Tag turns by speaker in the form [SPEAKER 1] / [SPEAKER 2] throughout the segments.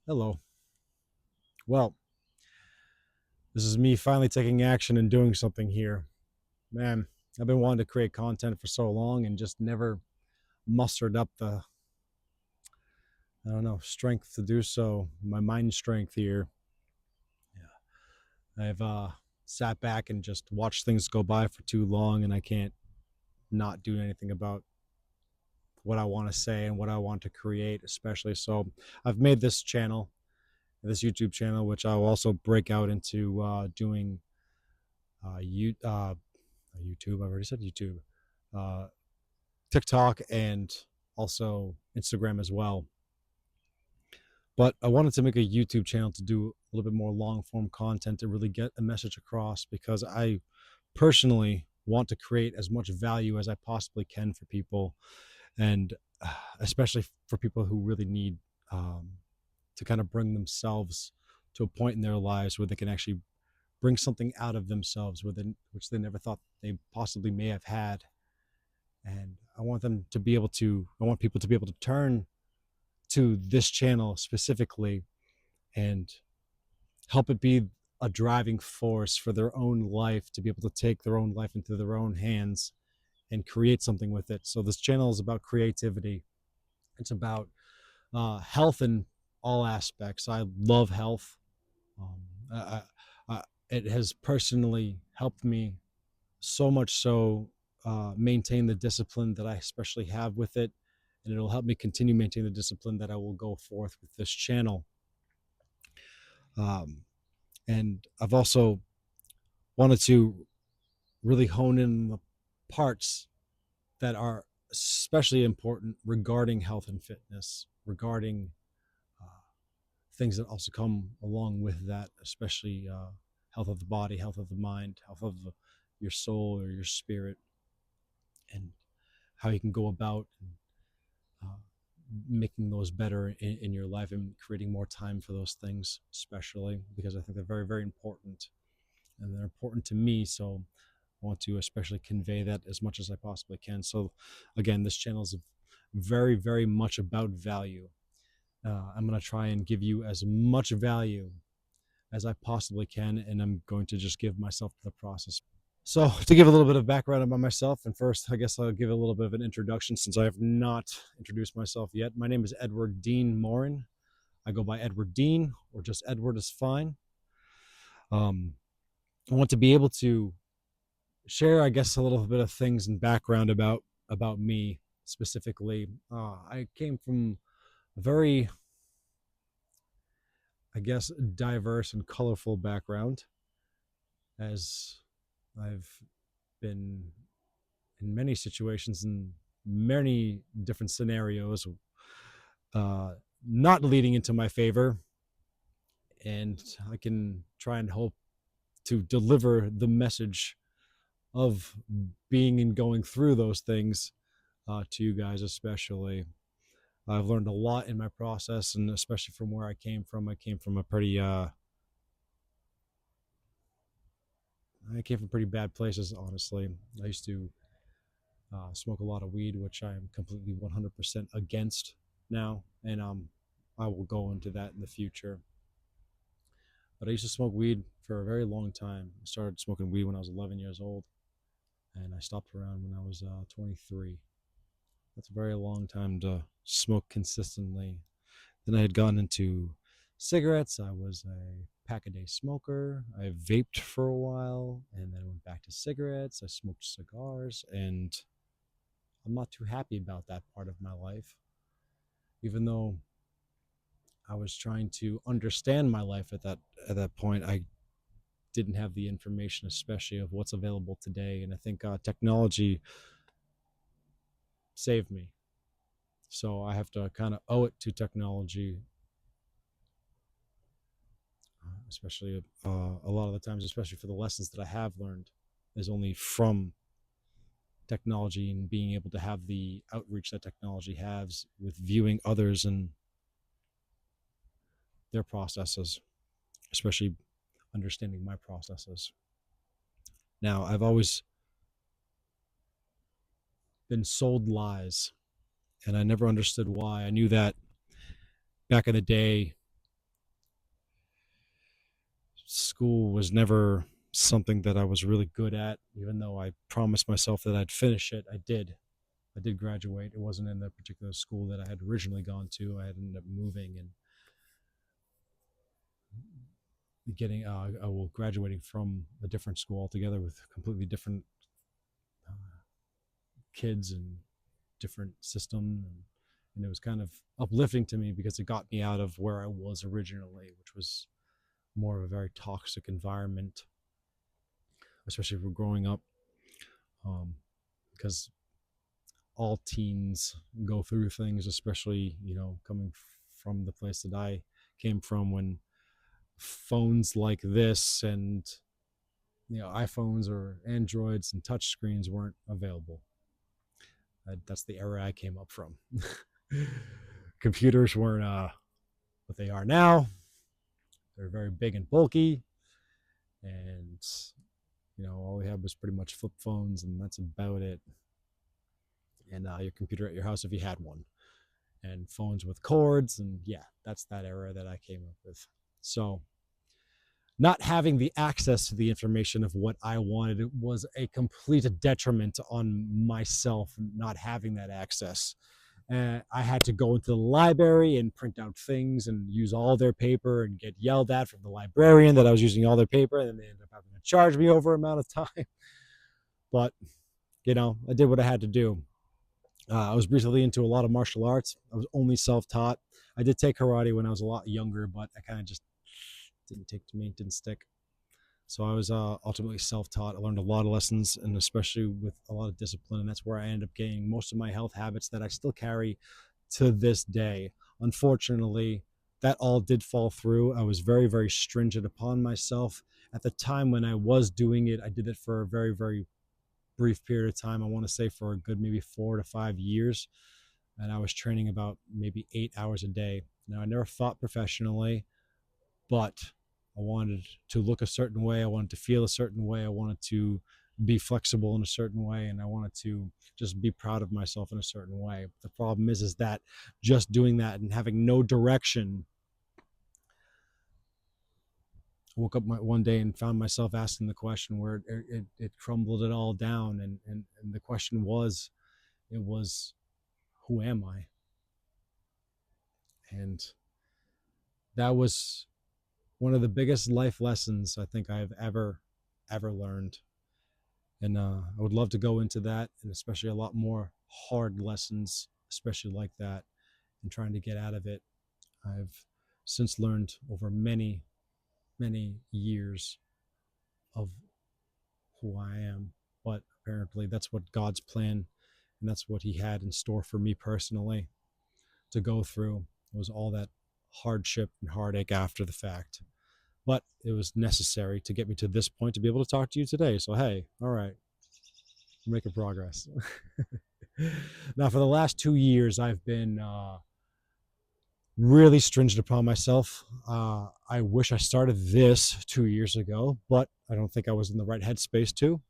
[SPEAKER 1] Hello. Well, this is me finally taking action and doing something here. Man, I've been wanting to create content for so long and just never mustered up the, I don't know, strength to do so. My mind strength here. Yeah. I've sat back and just watched things go by for too long, and I can't not do anything about what I want to say and what I want to create, especially. So I've made this YouTube channel, which I'll also break out into doing you YouTube. I've already said YouTube, uh, TikTok, and also Instagram as well. But I wanted to make a YouTube channel to do a little bit more long form content to really get a message across because I personally want to create as much value as I possibly can for people, and especially for people who really need um, to kind of bring themselves to a point in their lives where they can actually bring something out of themselves which they never thought they possibly may have had. And I want people to be able to turn to this channel specifically and help it be a driving force for their own life, to be able to take their own life into their own hands and create something with it. So this channel is about creativity. It's about health in all aspects. I love health. um, I, it has personally helped me so much so maintain the discipline that I especially have with it, and it'll help me continue maintain the discipline that I will go forth with this channel. Um, and I've also wanted to really hone in the parts that are especially important regarding health and fitness, regarding uh, things that also come along with that, especially health of the body, health of the mind, health of your soul or your spirit, and how you can go about uh, making those better in your life and creating more time for those things, especially because I think they're very, very important, and they're important to me. So I want to especially convey that as much as I possibly can. So again, this channel is very, very much about value. I'm going to try and give you as much value as I possibly can, and I'm going to just give myself to the process. So, to give a little bit of background about myself, and first, I guess I'll give a little bit of an introduction since I have not introduced myself yet. My name is Edward Dean Morin. I go by Edward Dean, or just Edward is fine. Um, I want to be able to share, I guess, a little bit of things and background about me specifically. I came from a very, I guess, diverse and colorful background, as I've been in many situations and many different scenarios, uh, not leading into my favor. And I can try and hope to deliver the message of being and going through those things to you guys, especially. I've learned a lot in my process, and especially from where I came from. I came from pretty bad places, honestly. I used to smoke a lot of weed, which I am completely 100% against now, and I will go into that in the future. But I used to smoke weed for a very long time. I started smoking weed when I was 11 years old, and I stopped around when I was 23. That's a very long time to smoke consistently. Then I had gone into cigarettes. I was a pack a day smoker. I vaped for a while and then went back to cigarettes. I smoked cigars, and I'm not too happy about that part of my life. Even though I was trying to understand my life at that point, I didn't have the information, especially of what's available today. And I think technology saved me. So I have to kind of owe it to technology, especially a lot of the times, especially for the lessons that I have learned, is only from technology and being able to have the outreach that technology has with viewing others and their processes, especially understanding my processes. Now, I've always been sold lies, and I never understood why. I knew that back in the day, school was never something that I was really good at, even though I promised myself that I'd finish it. I did graduate. It wasn't in the particular school that I had originally gone to. I had ended up moving and getting well, graduating from a different school altogether with completely different uh, kids and different system, and it was kind of uplifting to me because it got me out of where I was originally, which was more of a very toxic environment, especially for growing up, because all teens go through things, especially coming from the place that I came from, when phones like this and iPhones or Androids and touch screens weren't available. That's the era I came up from. Computers weren't what they are now. They're very big and bulky, and all we had was pretty much flip phones, and that's about it. And your computer at your house if you had one, and phones with cords, and yeah, that's that era that I came up with. So not having the access to the information of what I wanted, it was a complete detriment on myself not having that access. I had to go into the library and print out things and use all their paper and get yelled at from the librarian that I was using all their paper, and then they ended up having to charge me over amount of time. But I did what I had to do. I was recently into a lot of martial arts. I was only self-taught. I did take karate when I was a lot younger, but I kind of just didn't take to me, didn't stick. So I was ultimately self-taught. I learned a lot of lessons, and especially with a lot of discipline, and that's where I ended up gaining most of my health habits that I still carry to this day. Unfortunately, that all did fall through. I was very, very stringent upon myself. At the time when I was doing it, I did it for a very, very brief period of time. I want to say for a good maybe 4 to 5 years. And I was training about maybe 8 hours a day. Now, I never fought professionally, but I wanted to look a certain way. I wanted to feel a certain way. I wanted to be flexible in a certain way, and I wanted to just be proud of myself in a certain way. But the problem is that just doing that and having no direction, I woke up one day and found myself asking the question where it crumbled it all down. And the question was, who am I? And that was one of the biggest life lessons I think I've ever learned. And I would love to go into that, and especially a lot more hard lessons, especially like that, and trying to get out of it. I've since learned over many, many years of who I am, but apparently that's what God's plan, and that's what He had in store for me personally to go through. It was all that hardship and heartache after the fact, but it was necessary to get me to this point to be able to talk to you today. So hey, all right, we're making progress. Now, for the last 2 years, I've been really stringent upon myself. I wish I started this 2 years ago, but I don't think I was in the right headspace to.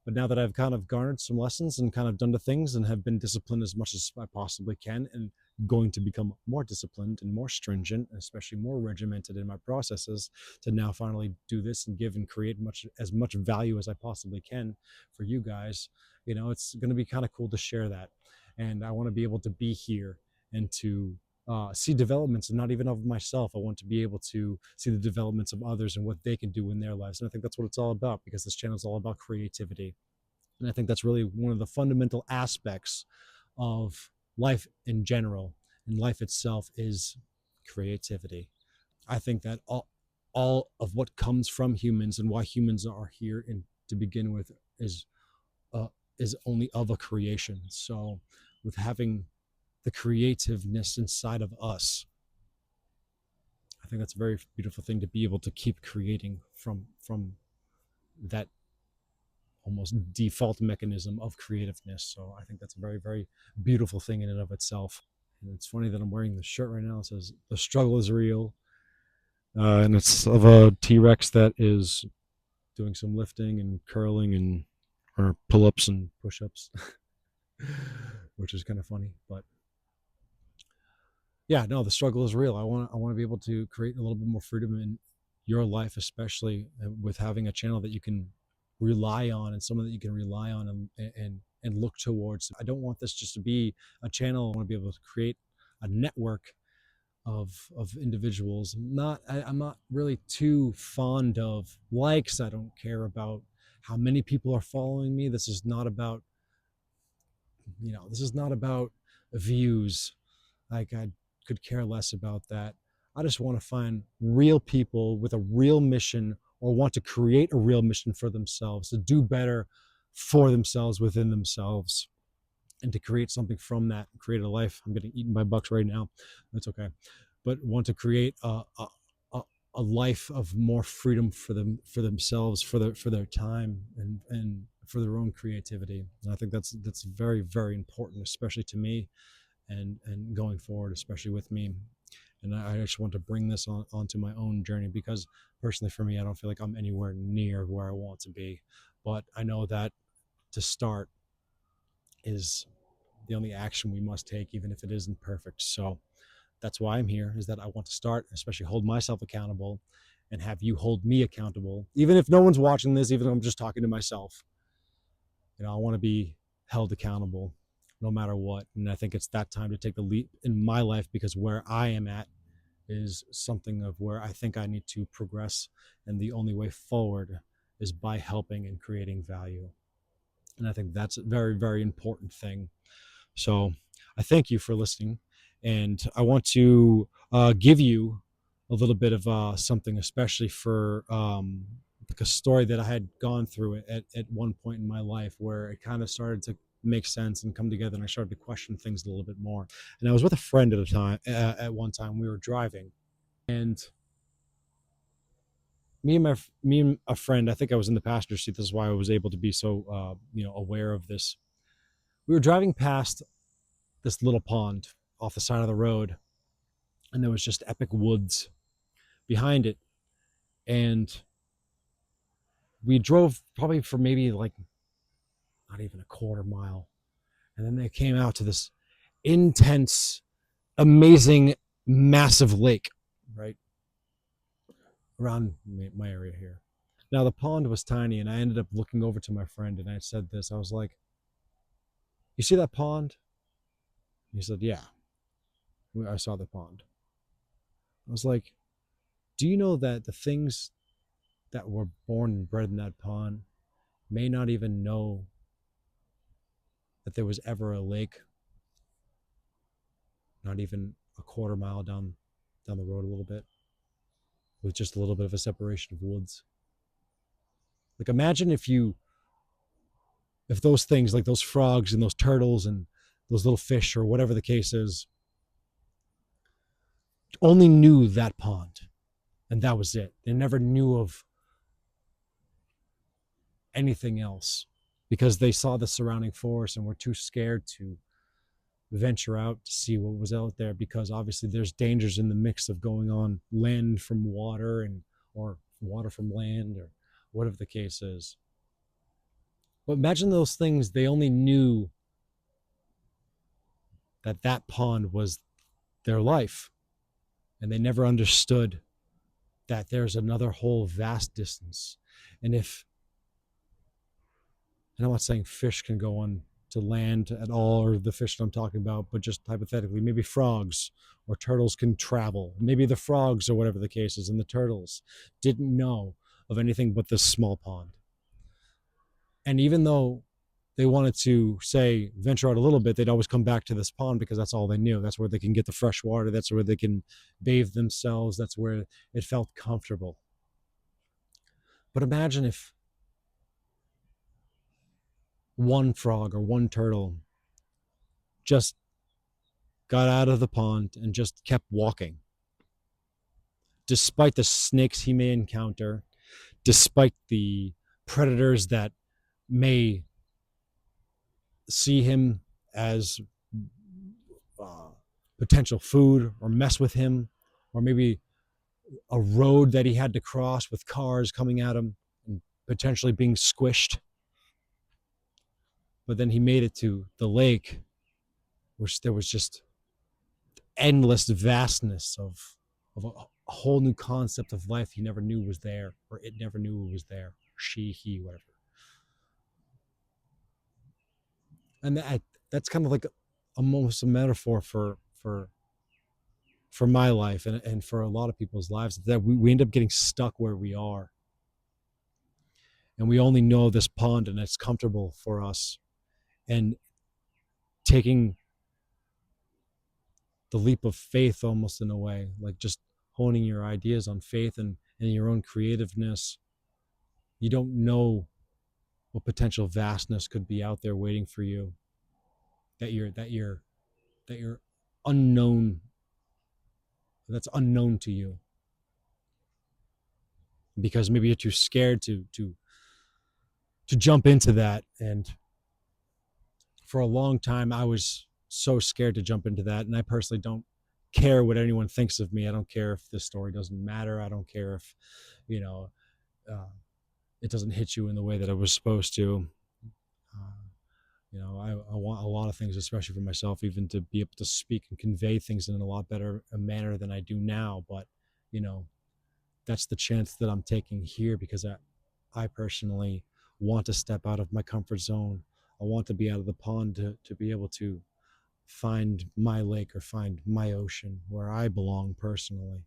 [SPEAKER 1] But now that I've kind of garnered some lessons and kind of done the things and have been disciplined as much as I possibly can, and going to become more disciplined and more stringent, and especially more regimented in my processes, to now finally do this and give and create as much value as I possibly can for you guys. It's going to be kind of cool to share that. And I want to be able to be here and to see developments, and not even of myself. I want to be able to see the developments of others and what they can do in their lives. And I think that's what it's all about, because this channel is all about creativity. And I think that's really one of the fundamental aspects of life in general, and life itself is creativity. I think that all of what comes from humans and why humans are here in, to begin with, is only of a creation. So with having the creativeness inside of us, I think that's a very beautiful thing to be able to keep creating from that almost default mechanism of creativeness. So I think that's a very, very beautiful thing in and of itself. And it's funny that I'm wearing this shirt right now. It says "The struggle is real," and it's of a T-Rex that is doing some lifting and curling and or pull-ups and push-ups, which is kind of funny. But yeah, no, the struggle is real. I want to be able to create a little bit more freedom your life, especially with having a channel that you can rely on and someone that you can rely on and look towards. I don't want this just to be a channel. I want to be able to create a network of individuals. I'm not really too fond of likes. I don't care about how many people are following me. This is not about, this is not about views. Like, I could care less about that. I just want to find real people with a real mission, or want to create a real mission for themselves, to do better for themselves, within themselves, and to create something from that, create a life. I'm getting eaten by bucks right now. That's okay. But want to create a life of more freedom for them, for themselves, for their time, and for their own creativity. And I think that's very, very important, especially to me, and going forward, especially with me. And I just want to bring this onto my own journey, because personally for me, I don't feel like I'm anywhere near where I want to be. But I know that to start is the only action we must take, even if it isn't perfect. So that's why I'm here, is that I want to start, especially hold myself accountable, and have you hold me accountable. Even if no one's watching this, even if I'm just talking to myself, I want to be held accountable no matter what. And I think it's that time to take the leap in my life, because where I am at is something of where I think I need to progress. And the only way forward is by helping and creating value. And I think that's a very, very important thing. So I thank you for listening. And I want to give you a little bit of something, especially for like a story that I had gone through at one point in my life, where it kind of started to make sense and come together, and I started to question things a little bit more. And I was with a friend at a time. At one time, we were driving, and me and a friend. I think I was in the passenger seat. This is why I was able to be so aware of this. We were driving past this little pond off the side of the road, and there was just epic woods behind it. And we drove probably for maybe like not even a quarter mile, and then they came out to this intense, amazing, massive lake right around my area here. Now the pond was tiny, and I ended up looking over to my friend, and I said this. I was like, "You see that pond?" He said, "Yeah, I saw the pond." I was like, "Do you know that the things that were born and bred in that pond may not even know that there was ever a lake, not even a quarter mile down the road a little bit, with just a little bit of a separation of woods?" Like, imagine if those things, like those frogs and those turtles and those little fish, or whatever the case is, only knew that pond, and that was it. They never knew of anything else, because they saw the surrounding forest and were too scared to venture out to see what was out there, because obviously there's dangers in the mix of going on land from water, and or water from land, or whatever the case is. But imagine those things, they only knew that that pond was their life, and they never understood that there's another whole vast distance. And if, and I'm not saying fish can go on to land at all, or the fish that I'm talking about, but just hypothetically, maybe frogs or turtles can travel. Maybe the frogs, or whatever the case is, and the turtles didn't know of anything but this small pond. And even though they wanted to, say, venture out a little bit, they'd always come back to this pond, because that's all they knew. That's where they can get the fresh water. That's where they can bathe themselves. That's where it felt comfortable. But imagine if one frog or one turtle just got out of the pond and just kept walking, despite the snakes he may encounter, despite the predators that may see him as uh, potential food, or mess with him, or maybe a road that he had to cross with cars coming at him and potentially being squished. But then he made it to the lake, which there was just endless vastness of of a whole new concept of life he never knew was there, or it never knew it was there. She, he, whatever. And that's kind of like almost a metaphor for my life and for a lot of people's lives, that we end up getting stuck where we are, and we only know this pond and it's comfortable for us. And taking the leap of faith, almost in a way, like just honing your ideas on faith and your own creativeness, you don't know what potential vastness could be out there waiting for you, that you're unknown, that's unknown to you, because maybe you're too scared to jump into that. And for a long time I was so scared to jump into that, and I personally don't care what anyone thinks of me. I don't care if this story doesn't matter. I don't care if, you know, uh, it doesn't hit you in the way that it was supposed to. uh, I want a lot of things, especially for myself, even to be able to speak and convey things in a lot better a manner than I do now. But, you know, that's the chance that I'm taking here, because I personally want to step out of my comfort zone. I want to be out of the pond to be able to find my lake or find my ocean where I belong personally.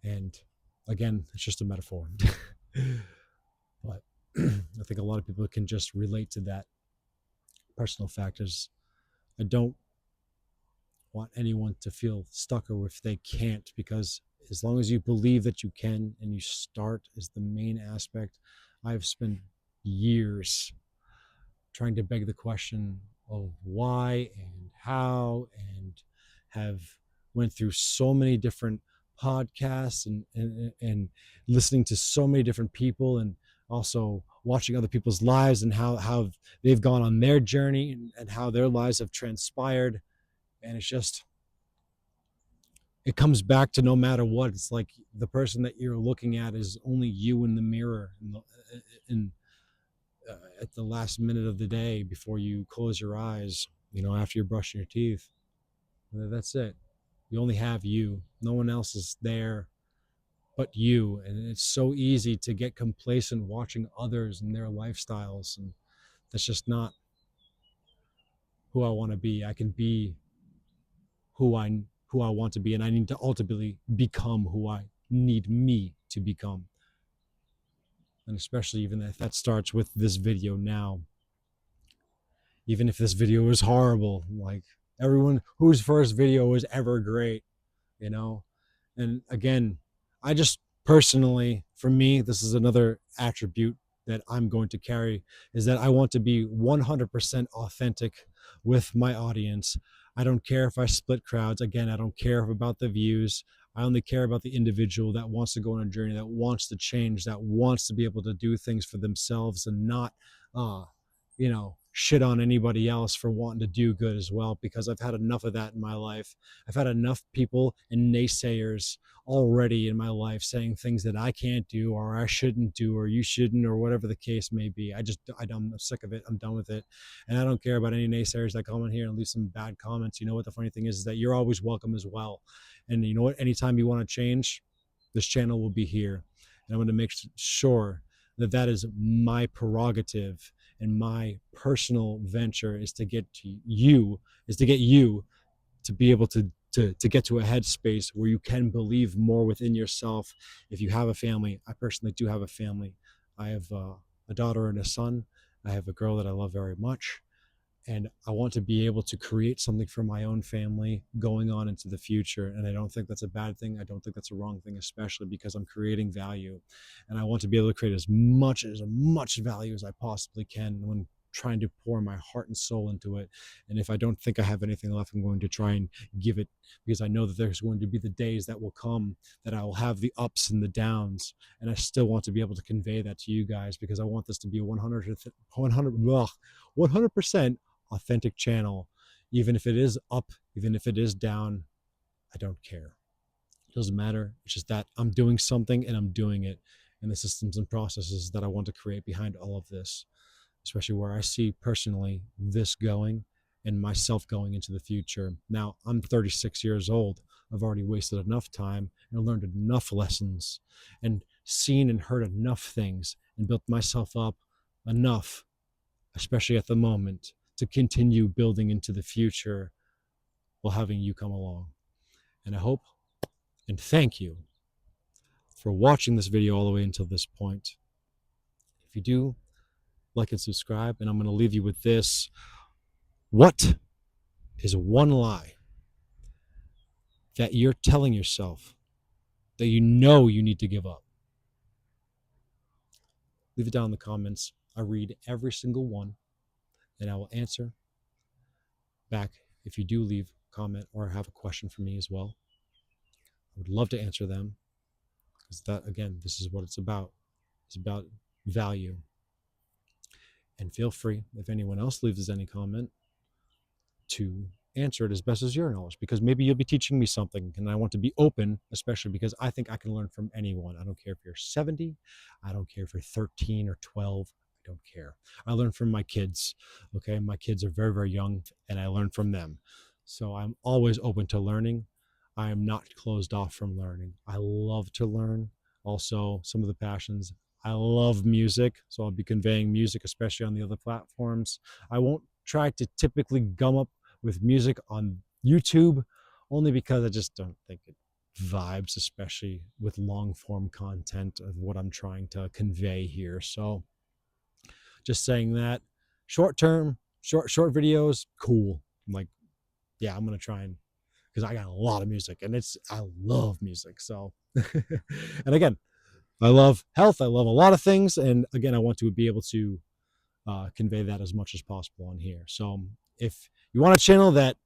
[SPEAKER 1] And again, it's just a metaphor. But I think a lot of people can just relate to that personal factors. I don't want anyone to feel stuck or if they can't, because as long as you believe that you can and you start is the main aspect. I've spent years trying to beg the question of why and how, and have went through so many different podcasts and listening to so many different people, and also watching other people's lives and how they've gone on their journey, and how their lives have transpired. And it's just, it comes back to, no matter what, it's like the person that you're looking at is only you in the mirror in at the last minute of the day before you close your eyes, after you're brushing your teeth. That's it. You only have you. No one else is there but you. And it's so easy to get complacent watching others and their lifestyles. And that's just not who I want to be. I can be who I want to be, and I need to ultimately become who I need me to become. And especially even if that starts with this video now. Even if this video is horrible, like everyone whose first video was ever great, you know? And again, I just personally, for me, this is another attribute that I'm going to carry, is that I want to be 100% authentic with my audience. I don't care if I split crowds. Again, I don't care about the views. I only care about the individual that wants to go on a journey, that wants to change, that wants to be able to do things for themselves, and not, shit on anybody else for wanting to do good as well, because I've had enough of that in my life. I've had enough people and naysayers already in my life saying things that I can't do, or I shouldn't do, or you shouldn't, or whatever the case may be. I'm sick of it. I'm done with it. And I don't care about any naysayers that come in here and leave some bad comments. You know what the funny thing is that you're always welcome as well. And you know what? Anytime you want to change, this channel will be here. And I'm going to make sure that that is my prerogative, and my personal venture is to get you to be able to get to a headspace where you can believe more within yourself. If you have a family, I personally do have a family. I have a daughter and a son. I have a girl that I love very much, and I want to be able to create something for my own family going on into the future. And I don't think that's a bad thing. I don't think that's a wrong thing, especially because I'm creating value, and I want to be able to create as much value as I possibly can when trying to pour my heart and soul into it. And if I don't think I have anything left, I'm going to try and give it, because I know that there's going to be the days that will come that I will have the ups and the downs, and I still want to be able to convey that to you guys, because I want this to be a 100% authentic channel. Even if it is up, even if it is down, I don't care. It doesn't matter. It's just that I'm doing something, and I'm doing it, and the systems and processes that I want to create behind all of this, especially where I see personally this going, and myself going into the future. Now, I'm 36 years old. I've already wasted enough time and learned enough lessons and seen and heard enough things and built myself up enough, especially at the moment, to continue building into the future while having you come along. And I hope and thank you for watching this video all the way until this point. If you do, like and subscribe, and I'm going to leave you with this. What is one lie that you're telling yourself that you know you need to give up? Leave it down in the comments. I read every single one, and I will answer back if you do leave a comment or have a question for me as well. I would love to answer them, because that, again, this is what it's about. It's about value. And feel free, if anyone else leaves any comment, to answer it as best as your knowledge, because maybe you'll be teaching me something, and I want to be open, especially because I think I can learn from anyone. I don't care if you're 70, I don't care if you're 13 or 12, I don't care. I learn from my kids. Okay, my kids are very, very young, and I learn from them. So I'm always open to learning. I am not closed off from learning. I love to learn. Also, some of the passions, I love music, so I'll be conveying music, especially on the other platforms. I won't try to typically gum up with music on YouTube, only because I just don't think it vibes, especially with long form content of what I'm trying to convey here. So just saying that, short short videos, cool. I'm like, yeah, I'm gonna try, and because I got a lot of music, and I love music. So and again, I love health, I love a lot of things, and again, I want to be able to convey that as much as possible on here. So if you want a channel that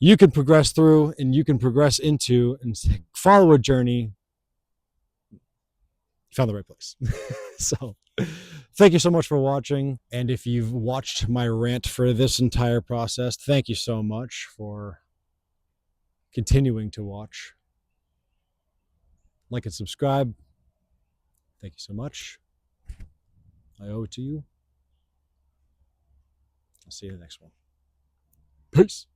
[SPEAKER 1] you can progress through and you can progress into and follow a journey, you found the right place. So thank you so much for watching. And if you've watched my rant for this entire process, thank you so much for continuing to watch. Like and subscribe. Thank you so much. I owe it to you. I'll see you in the next one. Peace.